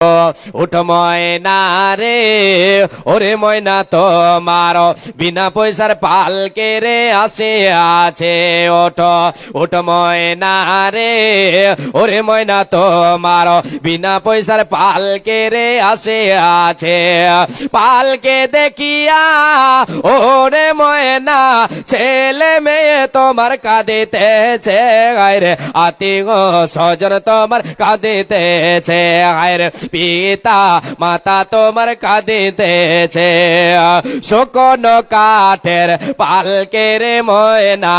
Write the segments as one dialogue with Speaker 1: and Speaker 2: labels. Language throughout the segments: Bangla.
Speaker 1: উঠ ময়না রে, ওরে ময়না তোমার বিনা পয়সার পালকে রে আসে আছে। ওঠ উঠ ময়না রে, ওরে ময়না তোমার বিনা পয়সার পালকে রে আসে আছে। পালকে দেখিয়া ওরে ময়না ছেলে মেয়ে তোমার কাঁদিতেছে, রে আত্মীয় স্বজন তোমার কাঁদিতেছে, রে পিতা মাতা তোমার কাঁদিতেছে। শুকনো কাঠের পালকে রে ময়না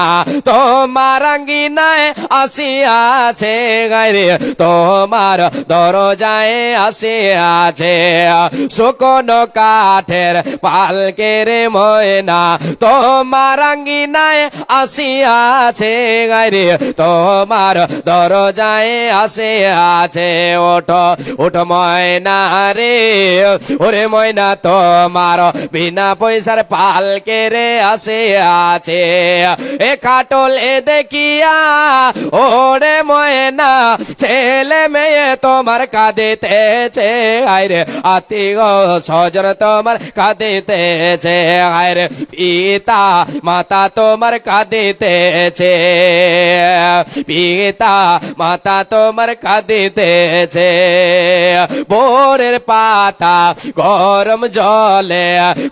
Speaker 1: তোমার আঙ্গিনায় আসিয়াছে, রে তোমার দরজায় আসিয়াছে। শুকনো কাঠের পালকে রে ময়না তোমার আঙ্গিনায় আসিয়াছে, রে তোমার দরজায় আসিয়াছে। ওঠো ওঠো ময়না রে, ওরে ময়না তোমার বিনা পয়সার পালকে রে আসে আছে। এ কাটল এ দেখিয়া ওরে ময়না ছেলে মেয়ে তোমার কাঁদিতেছে, আইরে আত্মীয় স্বজন তোমার কাঁদিতেছে, আইরে পিতা মাতা তোমার কাঁদিতেছে, পিতা মাতা তোমার কাঁদিতেছে। বোরের পাতা গরম জলে,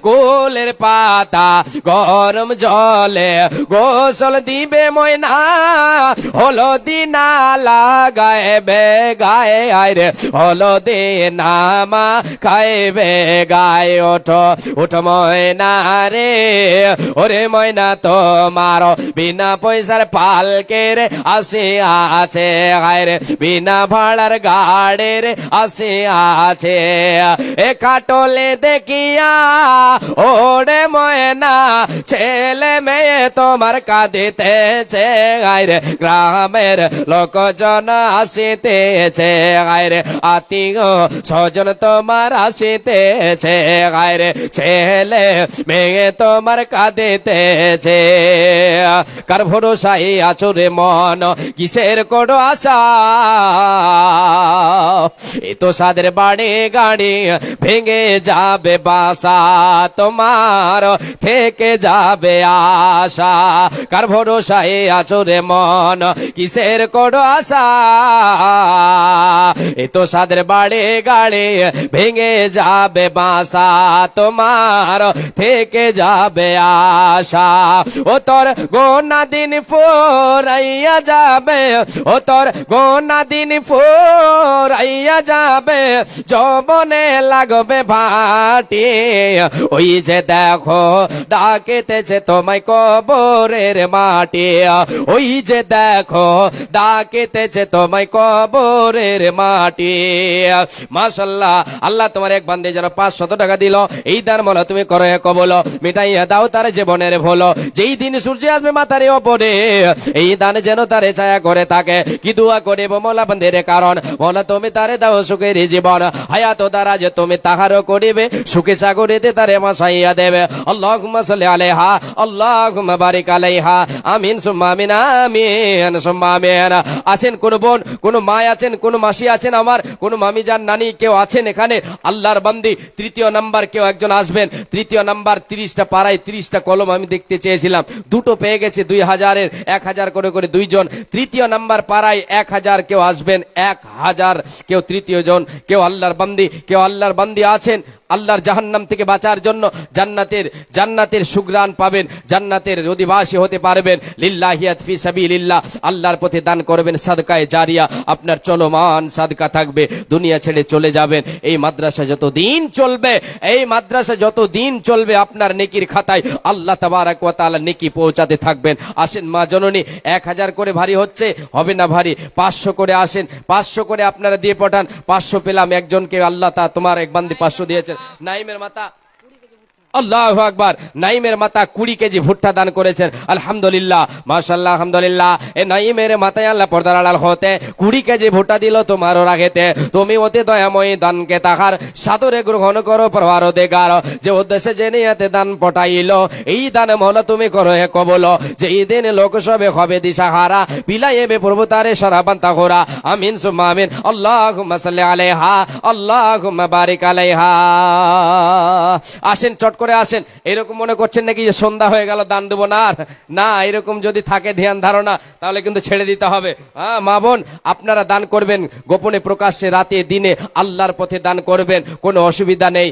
Speaker 1: কুলের পাতা গরম জলে গোসল দিবে ময়না, হলদি না লাগাইবে গায়ে, আইরে হলদি নামা খাইবে গায়ে। ওঠো ওঠো ময়না রে, ওরে ময়না তোমার বিনা পয়সার পালকে রে আসে আছে, আইরে বিনা ভাড়ার গাড়ি রে আসে আছে। এ কাটলে দেখিয়া ওরে ময়না ছেলে মেয়ে তোমার কাঁদিতেছে, আইরে গ্রামের লোকজন আসিতেছে, আইরে আত্মীয় স্বজন তোমার আসিতেছে, আইরে ছেলে মেয়ে তোমার কাঁদিতেছে। কার ভরসায় আছো রে মন, কিসের কোনো আশা, এ তো সাদের বাড়ি গাড়ি ভেঙে যাবে বাসা, তোমার থেকে যাবে আশা। কার ভরসায় আছো রে মন, কিসের কোনো আশা, এ তো সাদের বাড়ি গাড়ি ভেঙে যাবে বাসা, তোমার থেকে যাবে আশা। ও তোর গোনা দিন ফুরাইয়া যাবে, ও তোর গোনা দিন ফুরাইয়া যাবে, যৌবনে লাগবে ভাটি। ওই যে দেখো ডাকিতেছে তোমায় কবরের মাটি, ওই যে দেখো ডাকিতেছে তোমায় কবরের মাটি। মাশাআল্লাহ, আল্লাহ তোমার এক বান্দে যেন 500 টাকা দিল, এই দান মোলা তুমি করো কবল, মিটাইয়া দাও তার জীবনের ভুলো। যেই দিন সূর্য আসবে মাথার ওপরে, এই দান যেন তারে ছায়া করে থাকে। কি দোয়া করিব মোলা বান্দের কারণ, মোলা তুমি তারে দাও সুখের জীবন, হায়াত দ্বারা যে তুমি তাহারও করিবে সুখে সাগরেতে তারে মাসাইয়া দেবে। আল্লাহুম্মা সাল্লি আলাইহা, আল্লাহুম্মা বারিক আলাইহা, আমিন সুম্মা আমিন, আমিন সুম্মা আমিন। আছেন কোন বোন, কোন মা আছেন, কোন মাসি আছেন, আমার কোন মামি জান নানি কেউ আছেন এখানে, আল্লাহর বান্দি তৃতীয় নাম্বার কেউ একজন আসবেন। তৃতীয় নাম্বার 30টা পাড়ায় 30টা কলম আমি দেখতে চেয়েছিলাম, দুটো পেয়ে গেছে, 2000-এর 1000 করে করে দুইজন। তৃতীয় নাম্বার পাড়ায় 1000 কেউ আসবেন, 1000 কেউ তৃতীয় জন, কেউ আল্লাহর বান্দি, কেউ আল্লাহর বান্দি আছেন আল্লাহর জাহান্নাম থেকে বাঁচার জন্য জান্নাতের সুগ্রাণ পাবেন, জান্নাতের অধিবাসী হতে পারবেন। লিল্লাহিয়াত ফি সাবিলিল্লাহ, আল্লাহর পথে দান করবেন, সাদকায়ে জারিয়া আপনার চলমান সাদকা থাকবে, দুনিয়া ছেড়ে চলে যাবেন। এই মাদ্রাসা যতদিন চলবে, এই মাদ্রাসা যতদিন চলবে, আপনার নেকির খাতায় আল্লাহ তাবারক ওয়া তাআলা নেকি পৌঁছাতে থাকবেন। আসেন মা জননী, 1000 করে ভারী হচ্ছে, হবে না ভারী, 500 করে আসেন, 500 করে আপনারা দিয়ে পাঠান। 500 পেলাম একজনকে, আল্লাহ তা তোমার এক বান্দি 500 দিয়েছেন। নাইমের মাতা আল্লাহু আকবার। নাইমের মাতা 20 কেজি ভুট্টা দান করেছেন, আলহামদুলিল্লাহ, মাশাআল্লাহ, আলহামদুলিল্লাহ। এই নাইমের মাথায় আল্লাহ পর্দার আড়াল হতে 20 কেজি ভুট্টা দিল তোমার রাগেতে। তুমি অতি দয়াময়ী দানকে তাহার সাদরে গ্রহণ করো পরওয়ারদিগার। যে উদ্দেশ্যে যে নিয়তে দান পটাইল, এই দান মৌলা তুমি করো হে কবুল। যে এই দিন লোক সবে হবে দিশাহারা, বিলাইবে প্রভু তারে সারাবান তাহরা। আমিন সুম্মা আমিন। আল্লাহুম্মা সাল্লি আলাইহা, আল্লাহুম্মা বারিক আলাইহা। আসেন, চট করে আসেন। এরকম মনে করছেন নাকি যে সন্ধ্যা হয়ে গেল দান দেবো না? আর না, এরকম যদি থাকে ধ্যান ধারণা, তাহলে কিন্তু ছেড়ে দিতে হবে। হ্যাঁ মা বোন, আপনারা দান করবেন গোপনে প্রকাশ্যে, রাতে দিনে আল্লাহর পথে দান করবেন, কোনো অসুবিধা নেই।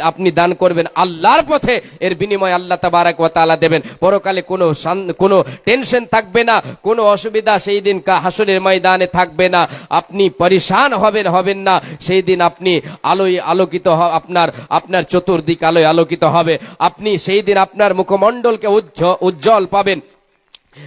Speaker 1: আপনি দান করবেন আল্লাহর পথে, এর বিনিময়ে আল্লাহ তাবারাক ওয়া তাআলা দেবেন। পরকালে কোনো টেনশন থাকবে না, কোনো অসুবিধা সেই দিন হাসরের ময়দানে থাকবে না। আপনি পরেশান হবেন না। সেই দিন আপনি আলোয় আলোকিত, আপনার চতুর্দিক আলোয় আলোকিত হবে। আপনি সেই দিন আপনার মুখমণ্ডলকে উজ্জ্বল পাবেন।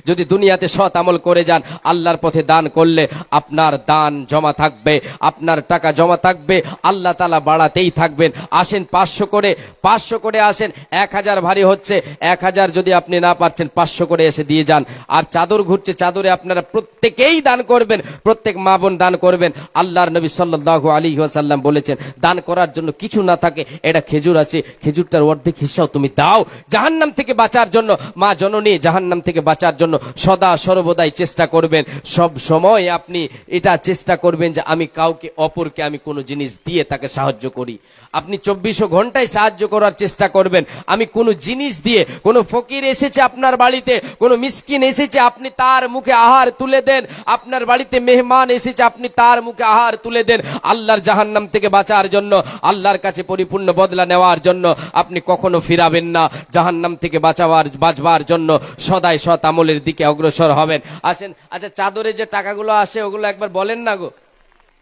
Speaker 1: যদি দুনিয়াতে সৎ আমল করে যান, আল্লাহর পথে দান করলে আপনার দান জমা থাকবে, আপনার টাকা জমা থাকবে, আল্লাহ তাআলা বাড়াতেই থাকবেন। আসেন 500 করে আসেন। 1000 ভারী হচ্ছে, 1000 যদি আপনি না পারছেন 500 করে এসে দিয়ে যান। আর চাদর ঘুরছে, চাদরে আপনারা প্রত্যেকেই দান করবেন, প্রত্যেক মা বোন দান করবেন। আল্লাহর নবী সাল্লাল্লাহু আলাইহি ওয়াসাল্লাম বলেছেন, দান করার জন্য কিছু না থাকে, এটা খেজুর আছে, খেজুরটার অর্ধেক হিস্সাও তুমি দাও। জাহান্নাম থেকে বাঁচার জন্য, মা জননী জাহান্নাম থেকে বাঁচার জন্য সদা সর্বদাই চেষ্টা করবেন। সব সময় আপনি এটা চেষ্টা করবেন যে আমি কাউকে অপরকে আমি কোনো জিনিস দিয়ে তাকে সাহায্য করি। আপনি 24 ঘন্টায় সাহায্য করার চেষ্টা করবেন। আমি কোনো জিনিস দিয়ে, কোনো ফকির এসেছে আপনার বাড়িতে, কোনো মিসকিন এসেছে, আপনি তার মুখে আহার তুলে দেন। আপনার বাড়িতে মেহমান এসেছে, আপনি তার মুখে আহার তুলে দেন। আল্লাহর জাহান্নাম থেকে বাঁচার জন্য, আল্লাহর কাছে পরিপূর্ণ বদলা নেওয়ার জন্য আপনি কখনো ফিরাবেন না। জাহান্নাম থেকে বাঁচবার জন্য সদাই সৎ আমলের দিকে অগ্রসর হবেন। আসেন। আচ্ছা, চাদরে যে টাকাগুলো আসে ওগুলো একবার বলেন না গো।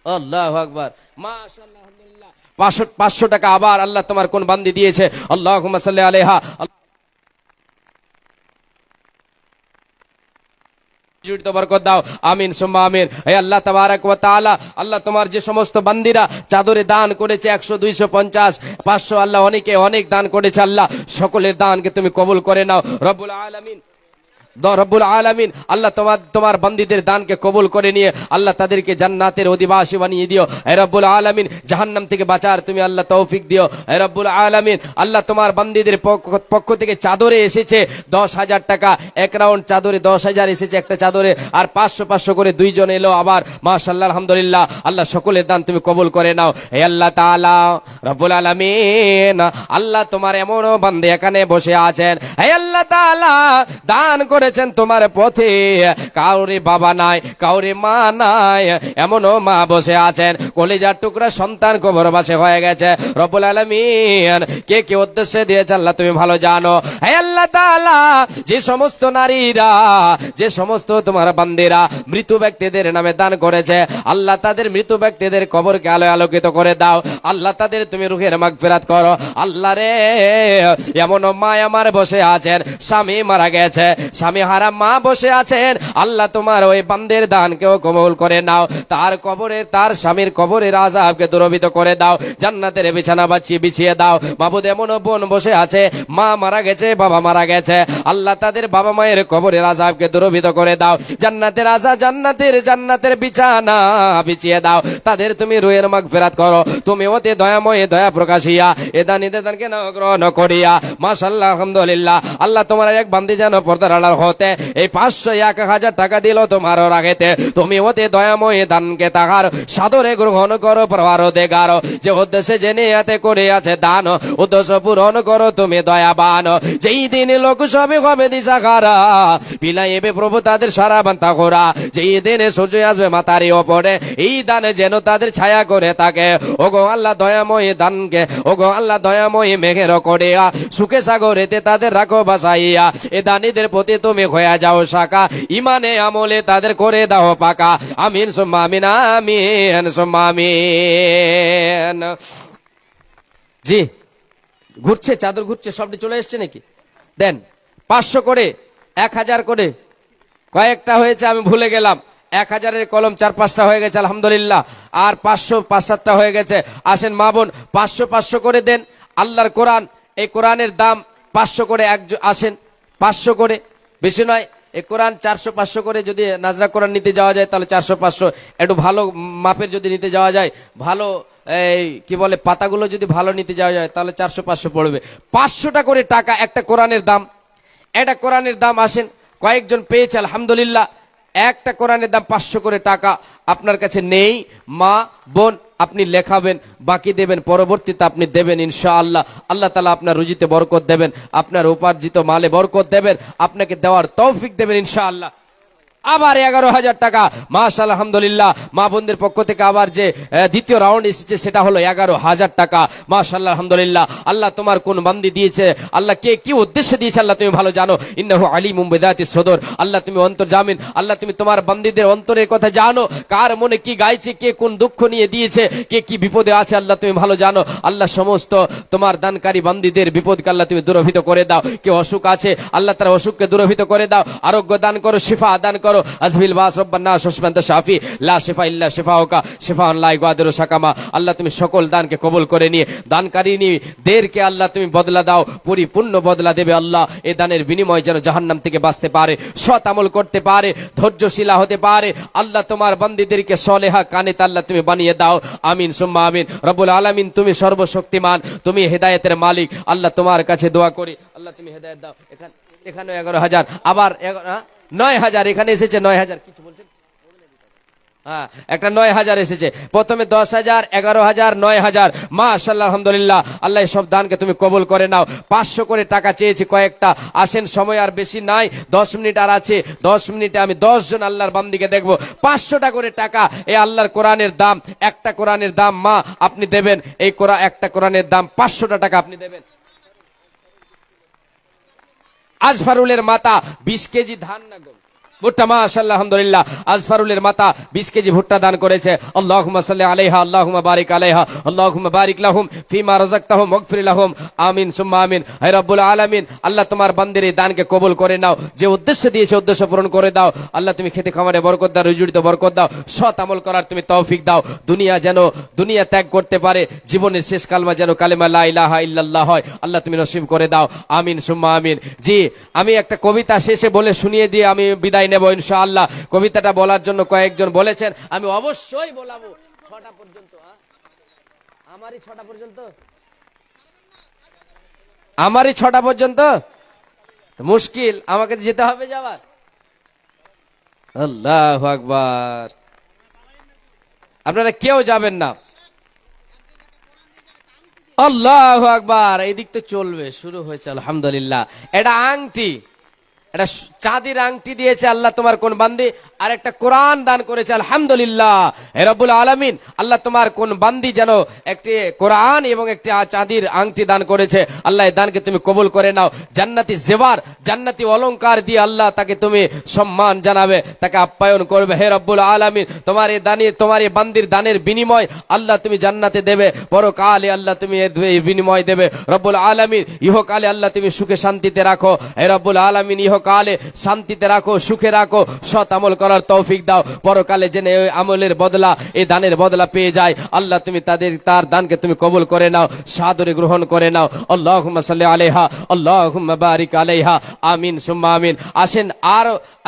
Speaker 1: আল্লাহু আকবার, মাশাআল্লাহ, আলহামদুলিল্লাহ। 500 টাকা আবার আল্লাহ তোমার কোন বান্দি দিয়েছে। আল্লাহুম্মা সাল্লি আলাইহা। বরকত দাও, আমিন সুম্মা আমিন। হে আল্লাহ তাবারাক ওয়া তাআলা, আল্লাহ তোমার যে সমস্ত বান্দিরা চাদরে দান করেছে 100, 200, 50, 500, আল্লাহ অনেকে অনেক দান করেছে, আল্লাহ সকলের দানকে তুমি কবুল করে নাও রব্বুল আলামিন। রব্বুল আলামিন, আল্লাহ তোমার বান্দীদের দানকে কবুল করে নিয়ে আল্লাহ তাদেরকে জান্নাতের অধিবাসী বানিয়ে দিও। হে রব্বুল আলামিন, জাহান্নাম থেকে বাঁচার তুমি আল্লাহ তৌফিক দিও। হে রব্বুল আলামিন, আল্লাহ তোমার বান্দীদের পক্ষ থেকে চাদরে এসেছে 10,000 টাকা, এক রাউন্ড চাদরে 10,000 এসেছে একটা চাদরে, আর 500 করে দুইজন এলো আবার। মাশাআল্লাহ, আলহামদুলিল্লাহ। আল্লাহ সকলের দান তুমি কবুল করে নাও। হে আল্লাহ তাআলা রব্বুল আলামিন, আল্লাহ তোমার এমন বান্দী এখানে বসে আছেন, হে আল্লাহ তাআলা দান করেছেন তোমার পথে, কাউরে বাবা নাই, কাউরে মা নাই, এমনও মা বসে আছেন কলিজার টুকরা সন্তান কবরবাসী হয়ে গেছে। রব্বুল আলামিন, কে উদ্দেশ্যে দিয়েছে আল্লাহ তুমি ভালো জানো। হে আল্লাহ তাআলা, যে সমস্ত নারীরা, যে সমস্ত তোমার বান্দিরা মৃত ব্যক্তিদের নামে দান করেছে, আল্লাহ তাদের মৃত ব্যক্তিদের কবরকে আলোয় আলোকিত করে দাও। আল্লাহ তাদের তুমি রুহের মাগফিরাত করো। আল্লাহ রে, এমন মা আমার বসে আছেন, স্বামী মারা গেছে, স্বামী হারা মা বসে আছেন, আল্লাহ তোমার ওই বান্দের দানকেও কবুল করে নাও। তার স্বামীর কবরের আযাবকে দূরীভূত করে দাও। জান্নাতের বিছানা বিছিয়ে দাও। মাবুদ, এমন বোন বসে আছে, মা মারা গেছে, বাবা মারা গেছে, আল্লাহ তাদের বাবা মায়ের কবরের আযাবকে দূরীভূত করে দাও। জান্নাতের বিছানা বিছিয়ে দাও। তাদের তুমি রুহের মাগফিরাত করো। তুমি অতি দয়াময়, দয়া প্রকাশিয়া এ দানকে নাও গ্রহণ করিয়া। মাশাআল্লাহ, আলহামদুলিল্লাহ। আল্লাহ তোমার এক বান্দি যেন পর্দার আড়াল হতে এই 500, 1000 টাকা দিল তোমার রাগেতে, তুমি অতি দয়াময় দানকে তাহার সাদরে গ্রহণ করো পরওয়ারদিগার। যে উদ্দেশ্যে যে নিয়তে করে আছে দান, উদ্দেশ্য পূরণ করো তুমি দয়াবান। যেই দিন লোক সবে হবে দিশাহারা, বিলাইবে প্রভু তাদের সারা বান্তা করা। যেই দিনে সূর্য আসবে মাথার ওপরে, এই দানে যেন তাদের ছায়া করে থাকে। ওগো আল্লাহ দয়াময় দানকে, ওগো আল্লাহ দয়াময় মেঘের করিয়া সুখে সাগরেতে তাদের রাখো বাসাইয়া। এ দানীদের প্রতি তুমি হয়ে যাও শাখা, ইমানে আমলে তাদের করে দাও পাকা। আমিন সুম্মা আমিন, আমিন সুম্মা আমিন। জি, ঘুরছে, চাদর ঘুরছে, সবটি চলে এসছে নাকি? দেন 500 করে, 1000 করে, কয়েকটা হয়েছে আমি ভুলে গেলাম। 1000-এর কলম 4-5টা হয়ে গেছে, আলহামদুলিল্লাহ। আর 500, 5-7টা হয়ে গেছে। আসেন মা বোন, 500 করে দেন। আল্লাহর কোরআন এই কোরআনের দাম 500 করে আসেন, 500 করে, বেশি নয়। এই কোরআন 400-500 করে যদি নাজরা কোরআন নিতে যাওয়া যায় তাহলে 400-500, একটু ভালো মাপের যদি নিতে যাওয়া যায়, ভালো এই কি বলে পাতাগুলো যদি ভালো নিতে যাওয়া যায় তাহলে 400-500 পড়বে। 500টা করে টাকা একটা কোরআনের দাম। একটা কোরআনের দাম আসেন কয়েকজন পেয়েছে আলহামদুলিল্লাহ। একটা কোরআনের দাম 500 করে টাকা আপনার কাছে নেই, মা বোন আপনি লেখাবেন, বাকি দেবেন, পরবর্তীতে আপনি দেবেন ইনশাআল্লাহ। আল্লাহ তাআলা আপনার রুজিতে বরকত দেবেন, আপনার উপার্জিত মালে বরকত দেবেন, আপনাকে দেওয়ার তৌফিক দেবেন ইনশাআল্লাহ। আবার 11,000 টাকা মাশাআল্লাহ আলহামদুলিল্লাহ। মা বোনদের পক্ষ থেকে আবার যে দ্বিতীয় রাউন্ড এসেছে সেটা হলো 11,000 টাকা মাশাআল্লাহ আলহামদুলিল্লাহ। আল্লাহ তোমার কোন বান্দি দিয়েছে, আল্লাহ কে কি উদ্দেশ্যে দিয়েছে আল্লাহ তুমি ভালো জানো। ইন্নাহু আলিমুম বিযাতিস সুদূর, আল্লাহ তুমি অন্তর্জামিন, আল্লাহ তুমি তোমার বান্দিদের অন্তরের কথা জানো, কার মনে কি গাইছে, কে কোন দুঃখ নিয়ে দিয়েছে, কে কি বিপদে আছে আল্লাহ তুমি ভালো জানো। আল্লাহ সমস্ত তোমার দানকারী বান্দিদের বিপদকে আল্লাহ তুমি দূরভীত করে দাও। কে অসুখ আছে আল্লাহ তার অসুখকে দূরভীত করে দাও, আরোগ্য দান করো, শিফা দান করো। আজবিল বাস রব্বানা সুশমান্ত শাফি লা শিফা ইল্লা শিফাউকা শিফাউন লা ইগাদিরু সাকামা। আল্লাহ তুমি সকল দানকে কবুল করে নিয়ে দানকারীদেরকে আল্লাহ তুমি বদলা দাও, পরিপূর্ণ বদলা দেবে আল্লাহ। এই দানের বিনিময় যেন জাহান্নাম থেকে বাঁচতে পারে, সৎ আমল করতে পারে, ধৈর্যশীলা হতে পারে। আল্লাহ তোমার বান্দীদেরকে সলেহা কানিত আল্লাহ তুমি বানিয়ে দাও, আমিন সুম্মা আমিন। রব্বুল আলামিন তুমি সর্বশক্তিমান, তুমি হেদায়েতের মালিক। আল্লাহ তোমার কাছে দোয়া করি আল্লাহ তুমি হেদায়েত দাও। এখানে 11,000, আবার 9,000 এখানে এসেছে, 9,000 কিছু বলছেন, হ্যাঁ একটা 9,000 এসেছে। প্রথমে 10,000, 11,000, 9,000 মাশাআল্লাহ আলহামদুলিল্লাহ। আল্লাহ সব দানকে তুমি কবুল করে নাও। 500 করে টাকা চেয়েছি কয়েকটা, আসেন সময় আর বেশি নাই, 10 মিনিট আর আছে, 10 মিনিটে আমি 10 জন আল্লাহর বান্দিকে দেখবো। 500টা করে টাকা এই আল্লাহর কোরআনের দাম, একটা কোরআনের দাম মা আপনি দেবেন, এই একটা কোরআনের দাম 500টা টাকা আপনি দেবেন। আজফারুলের মাতা 20 কেজি ধান না গো ভুট্টা মাশাআল্লাহ আলহামদুলিল্লাহ। আজফারুলের মাতা 20 কেজি ভুট্টা দান করেছে। আল্লাহুম্মা সাল্লি আলাইহা, আল্লাহুম্মা বারিক আলাইহা, আল্লাহুম্মা বারিক লাহুম ফিমা রাযাকতাহুম ওয়াগফির লাহুম, আমিন সুম্মা আমিন। হে রব্বুল আলামিন, আল্লাহ তোমার বান্দির এই দানকে কবুল করে নাও, যে উদ্দেশ্যে দিয়েছে উদ্দেশ্য পূরণ করে দাও। আল্লাহ তুমি খেতে খামারে বরকত দাও, রুজিতে বরকত দাও, সৎ আমল করার তুমি তৌফিক দাও। দুনিয়া ত্যাগ করতে পারে, জীবনের শেষ কালমা যেন কালেমা লা ইলাহা ইল্লাল্লাহ হয়, আল্লাহ তুমি নসিব করে দাও, আমিন সুম্মা আমিন। জি আমি একটা কবিতা শেষে বলে শুনিয়ে দিয়ে আমি বিদায় নেব ইনশাআল্লাহ। কবিতাটা বলার জন্য কয়েকজন বলেছেন, আমি অবশ্যই বলাবো 6টা পর্যন্ত। আমারই 6টা পর্যন্ত, আমারই 6টা পর্যন্ত মুশকিল, আমাকে যেতে হবে যাবার। আল্লাহু আকবার, আপনারা কেউ যাবেন না। আল্লাহু আকবার, এই দিক তো চলবে, শুরু হয়েছে আলহামদুলিল্লাহ। এটা আংটি, এটা চাঁদির আংটি দিয়েছে আল্লাহ তোমার কোন বান্দি, আর একটা কোরআন দান করেছে আলহামদুলিল্লাহ। হে রব্বুল আলামিন, আল্লাহ তোমার কোন বান্দি যেন একটি কোরআন এবং একটি চাঁদির আংটি দান করেছে, আল্লাহ এই দানকে তুমি কবুল করে নাও। জান্নাতি জেবার, জান্নাতি অলংকার দিয়ে আল্লাহ তাকে তুমি সম্মান জানাবে, তাকে আপ্যায়ন করবে। হে রব্বুল আলামিন, তোমার এই দানের, তোমার এই বান্দির দানের বিনিময় আল্লাহ তুমি জান্নাতে দেবে, পরকালে আল্লাহ তুমি এই বিনিময় দেবে। রব্বুল আলামিন, ইহকালে আল্লাহ তুমি সুখে শান্তিতে রাখো। হে রব্বুল আলামিন, ইহকালে শান্তিতে রাখো, সুখে রাখো, সৎ আমল করার তৌফিক দাও। পরকালে জেনে ওই আমলের বদলা, এই দানের বদলা পেয়ে যায়, আল্লাহ তুমি তার দানকে তুমি কবুল করে নাও, সাদরে গ্রহণ করে নাও। আল্লাহুম্মা সাল্লি আলাইহা, আল্লাহুম্মা বারিক আলাইহা, আমিন সুম্মা আমিন। আসেন, আর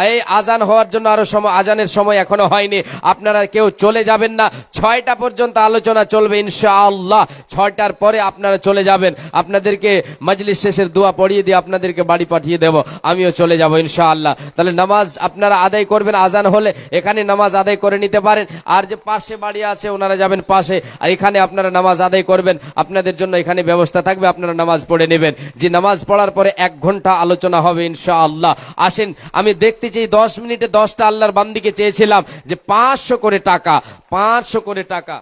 Speaker 1: এই আজান হওয়ার জন্য আরো সময়, আজানের সময় এখনো হয়নি, আপনারা কেউ চলে যাবেন না। 6টা পর্যন্ত আলোচনা চলবে ইনশাআল্লাহ, 6টার পরে আপনারা চলে যাবেন। আপনাদেরকে মজলিস শেষের দোয়া পড়িয়ে দিয়ে আপনাদেরকে বাড়ি পাঠিয়ে দেব, আমিও চলে যাব ইনশাআল্লাহ। তাহলে নামাজ আপনারা আদায় করবেন, আজান হলে এখানে নামাজ আদায় করে নিতে পারেন, আর যে পাশে বাড়ি আছে ওনারা যাবেন পাশে, আর এখানে আপনারা নামাজ আদায় করবেন, আপনাদের জন্য এখানে ব্যবস্থা থাকবে, আপনারা নামাজ পড়ে নেবেন। যে নামাজ পড়ার পরে 1 ঘন্টা আলোচনা হবে ইনশাআল্লাহ। আসেন, আমি দেখতে চাই 10 মিনিটে 10টা আল্লাহর বান্দিকে চেয়েছিলাম যে 500 করে টাকা, 500 করে টাকা,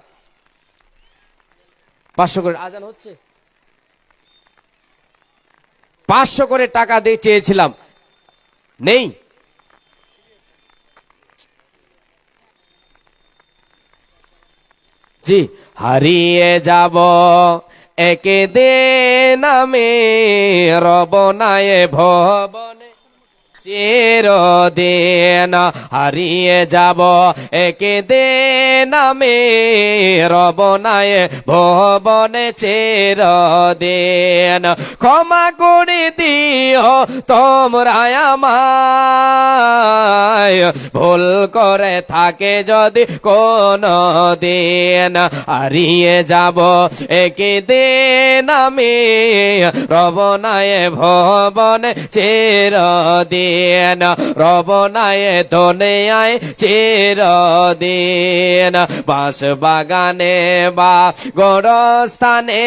Speaker 1: 500 করে আজান হচ্ছে, 500 করে টাকা দিয়ে চেয়েছিলাম, নেই। জি, হারিয়ে যাব একদিন আমি রব নাই ভবনে। চিরদিন হারিয়ে যাব একদিন আমি রবনায় ভবনে চিরদিন ক্ষমা করে দিও তোমরা আমায় ভুল করে থাকে যদি কোনো দিন হারিয়ে যাব একদিন আমি রবনায় ভবনে চিরদিন রবনায় দুনিয়ায় চিরদিন বাস বাগানে বা গোরস্থানে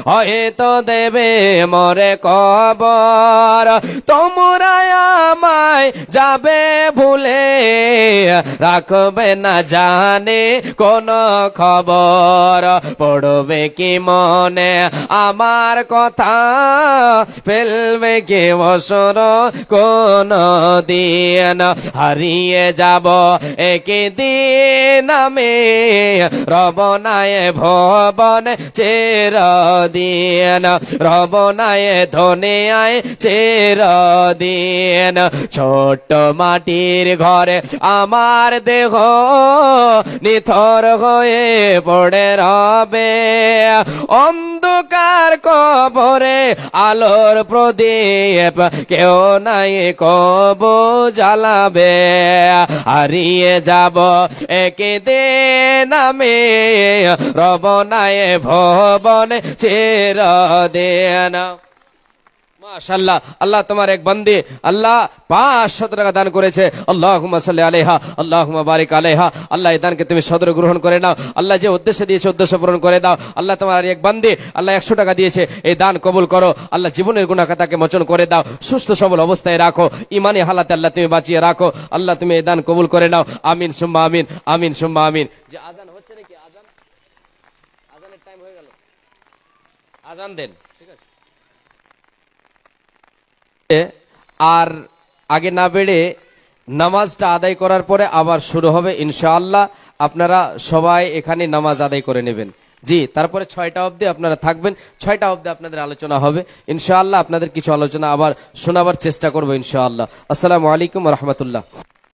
Speaker 1: হয়তো দেবে মরে কবর তোমরা আমায় যাবে ভুলে রাখবে না জানে কোন খবর পড়বে কি মনে আমার কথা ফেলবে কি বসর কোন দিন হারিয়ে যাব একদিন আমি রবনায় ভবন চিরদিন রবনায় দুনিয়ায় চিরদিন ছোট মাটির ঘরে আমার দেহ নিথর হয়ে পড়ে রবে অন্ধকার কবরে আলোর প্রদীপ কেউ নাই কবু জ্বালাবে হারিয়ে যাব একদিন আমি রবনায় ভবন চিরদিন মাশাআল্লাহ আল্লাহ তোমার এক বান্দি আল্লাহ 500 টাকা দান করেছে আল্লাহুম্মা সাল্লি আলাইহা আল্লাহুম্মা বারিক আলাইহা আল্লাহ এই দানকে তুমি সদর গ্রহণ করে নাও আল্লাহ যে উদ্দেশ্যে দিয়েছে উদ্দেশ্য পূরণ করে দাও আল্লাহ তোমার এক বান্দি আল্লাহ 100 টাকা দিয়েছে এই দান কবুল করো আল্লাহ জীবনের গুনাহ খাতাকে মোচন করে দাও সুস্থ সবল অবস্থায় রাখো ঈমানি হালাতে আল্লাহ তুমি বাঁচিয়ে রাখো আল্লাহ তুমি এই দান কবুল করে নাও আমিন সুম্মা আমিন আমিন সুম্মা আমিন যে আজান হচ্ছে নাকি আজানের টাইম হয়ে গেল আজান দেন ঠিক আছে আর আগে না বেড়ে নামাজটা আদায় করার পরে আবার শুরু হবে ইনশাআল্লাহ আপনারা সবাই এখানে নামাজ আদায় করে নেবেন জি তারপরে 6টা অবধি আপনারা থাকবেন 6টা অবধি আপনাদের আলোচনা হবে ইনশাআল্লাহ আপনাদের কিছু আলোচনা আবার শোনাবার চেষ্টা করবো ইনশাআল্লাহ আসসালামু আলাইকুম ওয়া রাহমাতুল্লাহ